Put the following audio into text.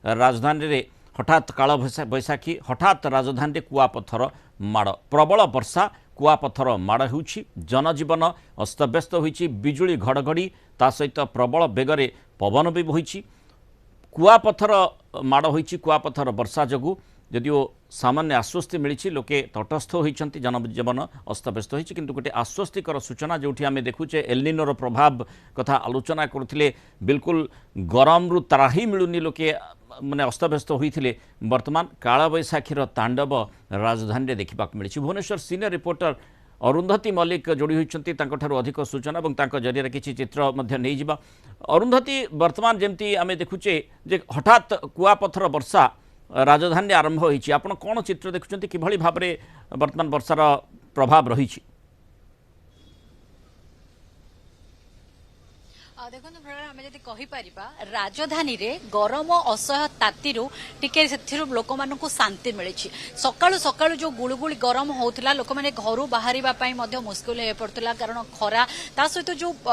राजधानी रे हठात काल बैशाखी हठात राजधानी कुआपथर माड़ प्रबल वर्षा कुआपथर माड़ होउछि जनजीवन अस्तव्यस्त होइछि बिजुली घड़घड़ी ता सहित प्रबल बेगरे पवन भी बोहिछि कुआपथर माड़ होइछि कुआपथर वर्षा जगु यदिओ सामान्य आश्वस्ति मिली लोके तटस्थ होती जनजीवन अस्तव्यस्त होती किंतु गोटे आश्वस्तिकर सूचना जो आम देखुचे एलनिनोर प्रभाव कथा आलोचना करुले बिल्कुल गरम रु त्राही मिलूनी लोके माने अस्तव्यस्त होते वर्तमान कालबैशाखीर तांडव राजधानी में देखा मिली भुवनेश्वर सीनियर रिपोर्टर अरुंधती मल्लिक जोड़ी होती अधिक सूचना और जरिए किसी चित्र नहीं जावा अरुंधती वर्तमान जमती आम देखुचे जे हठात कुआपथर वर्षा राजधानी आरंभ होइछि आपण कोन चित्र देखुछन्ति किभଳି भाबरे वर्तमान वर्षार प्रभाव रहिछि देखो आम जब कहीपर राजधानी रे गरम असह्य तातीरू टिके से लोक मान शांति मिली सकाळु सकाळु जो गुळुगुळी गरम होउथिला लोक माने घरु बाहरिबा पई मध्य मुश्किल हे पड़तला कारण खरा ता सहित जो